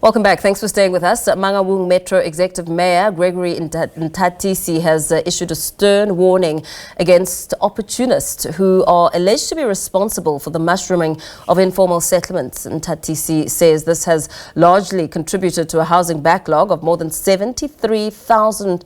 Welcome back. Thanks for staying with us. Mangaung Metro Executive Mayor Gregory Nthatisi has issued a stern warning against opportunists who are alleged to be responsible for the mushrooming of informal settlements. Nthatisi says this has largely contributed to a housing backlog of more than 73,000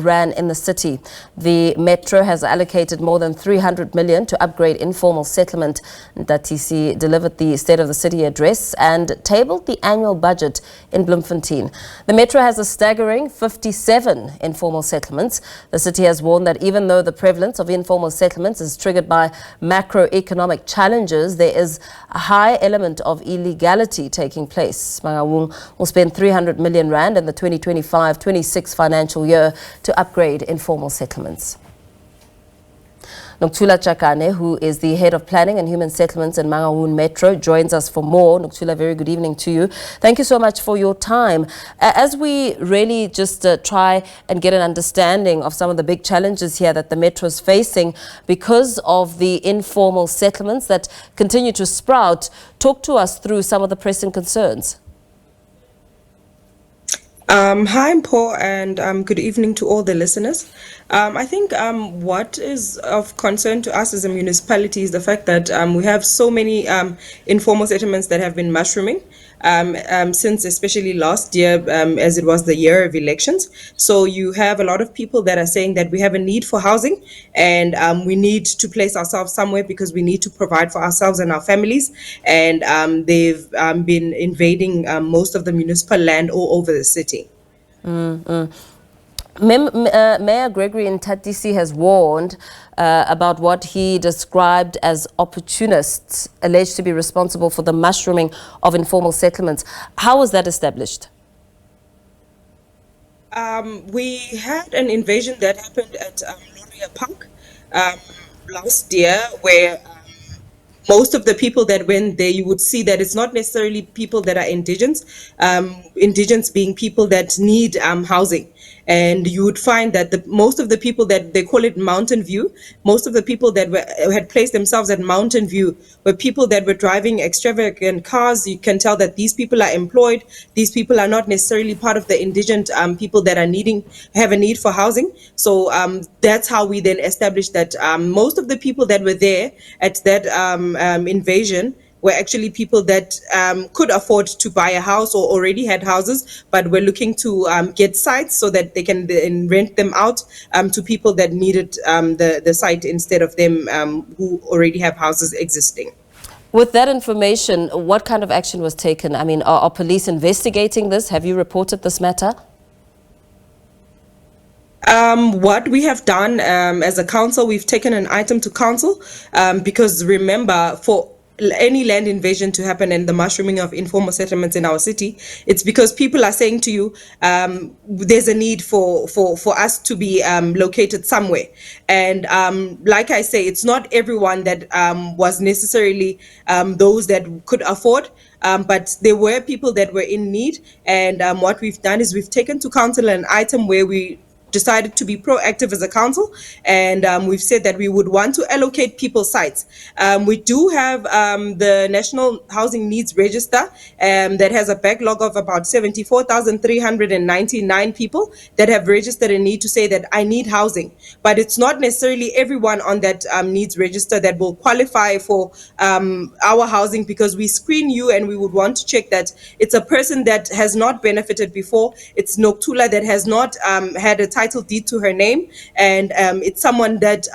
rand in the city. The Metro has allocated more than 300 million to upgrade informal settlement. Nthatisi delivered the State of the City address and tabled the annual budget in Bloemfontein. The Metro has a staggering 57 informal settlements. The city has warned that even though the prevalence of informal settlements is triggered by macroeconomic challenges, there is a high element of illegality taking place. Mangaung will spend 300 million rand in the 2025-26 financial year to upgrade informal settlements. Nokuthula Chakane, who is the head of planning and human settlements in Mangaung Metro, joins us for more. Nokuthula, very good evening to you. Thank you so much for your time. As we really just try and get an understanding of some of the big challenges here that the Metro is facing because of the informal settlements that continue to sprout, talk to us through some of the pressing concerns. Hi, Mpho, and good evening to all the listeners. I think what is of concern to us as a municipality is the fact that we have so many informal settlements that have been mushrooming since especially last year, as it was the year of elections. So you have a lot of people that are saying that we have a need for housing and we need to place ourselves somewhere because we need to provide for ourselves and our families. And they've been invading most of the municipal land all over the city. Mayor Gregory Nthatisi has warned about what he described as opportunists alleged to be responsible for the mushrooming of informal settlements. How was that established? We had an invasion that happened at Loria Park last year where most of the people that went there, you would see that it's not necessarily people that are indigents, indigents being people that need housing. And you would find that most of the people that they call it Mountain View, most of the people that had placed themselves at Mountain View were people that were driving extravagant cars. You can tell that these people are employed. These people are not necessarily part of the indigent people that have a need for housing. So that's how we then established that most of the people that were there at that invasion were actually people that could afford to buy a house or already had houses, but were looking to get sites so that they can then rent them out to people that needed the site instead of them who already have houses existing. With that information, what kind of action was taken? I mean, are police investigating this? Have you reported this matter? What we have done as a council, we've taken an item to council because remember, for any land invasion to happen and the mushrooming of informal settlements in our city, it's because people are saying to you, there's a need for us to be located somewhere. And like I say, it's not everyone that was necessarily those that could afford. But there were people that were in need. And what we've done is we've taken to council an item where we decided to be proactive as a council, and we've said that we would want to allocate people sites. We do have the National Housing Needs Register that has a backlog of about 74,399 people that have registered a need to say that I need housing. But it's not necessarily everyone on that needs register that will qualify for our housing, because we screen you and we would want to check that it's a person that has not benefited before. It's Nokuthula that has not had a title deed to her name, and it's someone that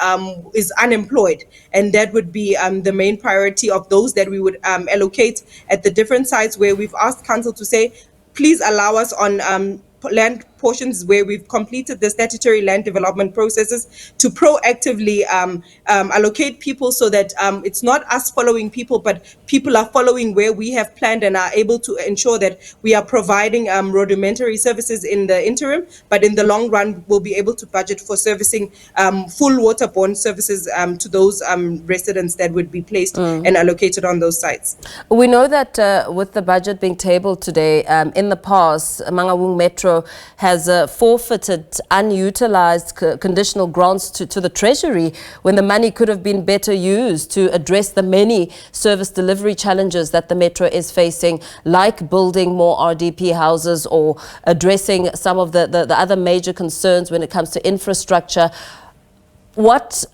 is unemployed, and that would be the main priority of those that we would allocate at the different sites where we've asked council to say, please allow us on land portions where we've completed the statutory land development processes to proactively allocate people, so that it's not us following people, but people are following where we have planned and are able to ensure that we are providing rudimentary services in the interim, but in the long run we'll be able to budget for servicing full waterborne services to those residents that would be placed and allocated on those sites. We know that with the budget being tabled today, in the past, Mangaung Metro has has forfeited unutilized conditional grants to the Treasury when the money could have been better used to address the many service delivery challenges that the Metro is facing, like building more RDP houses or addressing some of the other major concerns when it comes to infrastructure.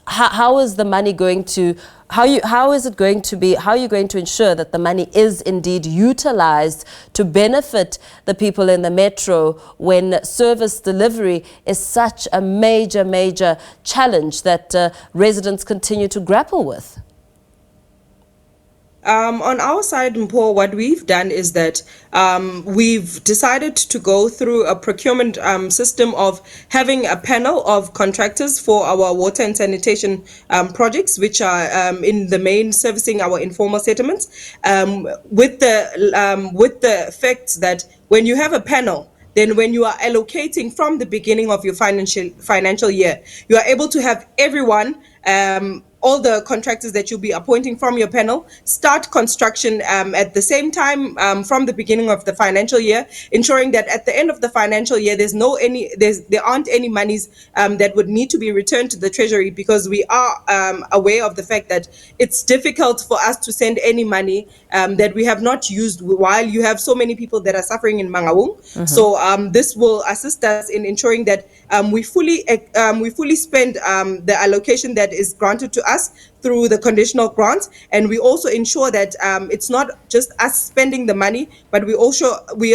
How is the money going to, how are you going to ensure that the money is indeed utilized to benefit the people in the Metro when service delivery is such a major challenge that residents continue to grapple with? On our side, Mpho, what we've done is that we've decided to go through a procurement system of having a panel of contractors for our water and sanitation projects, which are in the main servicing our informal settlements, with the effect that when you have a panel, then when you are allocating from the beginning of your financial year, you are able to have everyone, all the contractors that you'll be appointing from your panel, start construction at the same time from the beginning of the financial year, ensuring that at the end of the financial year there aren't any monies that would need to be returned to the Treasury, because we are aware of the fact that it's difficult for us to send any money that we have not used while you have so many people that are suffering in Mangaung. So this will assist us in ensuring that we fully spend the allocation that is granted to us through the conditional grants, and we also ensure that it's not just us spending the money, but we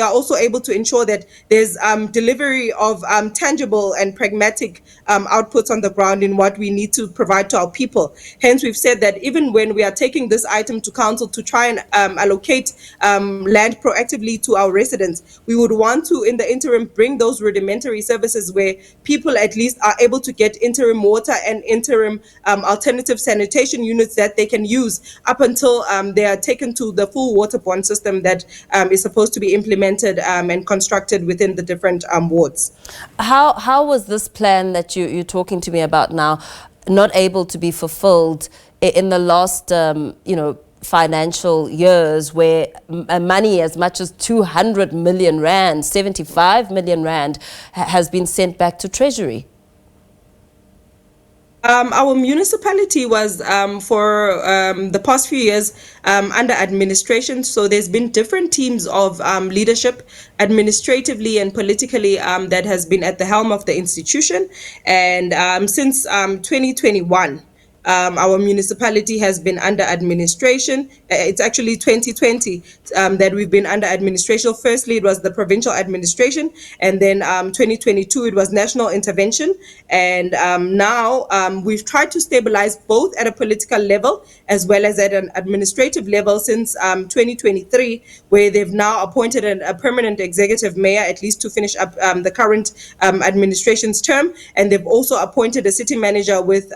are also able to ensure that there's delivery of tangible and pragmatic outputs on the ground in what we need to provide to our people. Hence, we've said that even when we are taking this item to council to try and allocate land proactively to our residents, we would want to, in the interim, bring those rudimentary services where people at least are able to get interim water and interim alternative sanitation units that they can use up until they are taken to the full waterborne system that is supposed to be implemented and constructed within the different wards. How was this plan that you're talking to me about now not able to be fulfilled in the last financial years, where money as much as 200 million rand, 75 million rand has been sent back to Treasury? Our municipality was for the past few years under administration, so there's been different teams of leadership administratively and politically that has been at the helm of the institution, and since 2021 our municipality has been under administration. It's actually 2020 that we've been under administration. Firstly, it was the provincial administration, and then 2022 it was national intervention, and now we've tried to stabilize both at a political level as well as at an administrative level since 2023, where they've now appointed a permanent executive mayor, at least to finish up the current administration's term, and they've also appointed a city manager with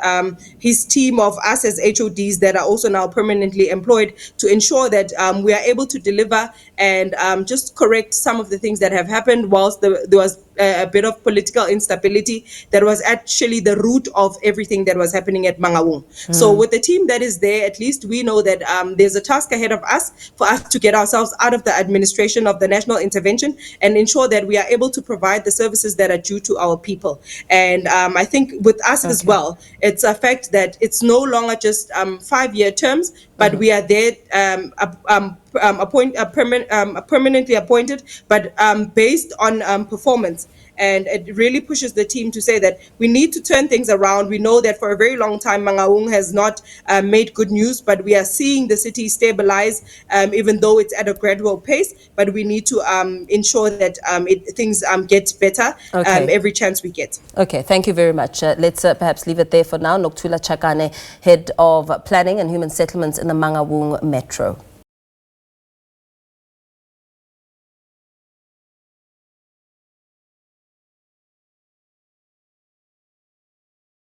his team of us as HODs that are also now permanently employed to ensure that we are able to deliver and just correct some of the things that have happened whilst there was a bit of political instability that was actually the root of everything that was happening at Mangaung. So with the team that is there, at least we know that there's a task ahead of us for us to get ourselves out of the administration of the national intervention and ensure that we are able to provide the services that are due to our people. And I think with us as well, it's a fact that it's no longer just 5-year terms, but we are there permanently appointed, but based on performance. And it really pushes the team to say that we need to turn things around. We know that for a very long time, Mangaung has not made good news, but we are seeing the city stabilize, even though it's at a gradual pace. But we need to ensure that things get better every chance we get. Okay, thank you very much. Let's perhaps leave it there for now. Nokuthula Chakane, Head of Planning and Human Settlements in the Mangaung Metro.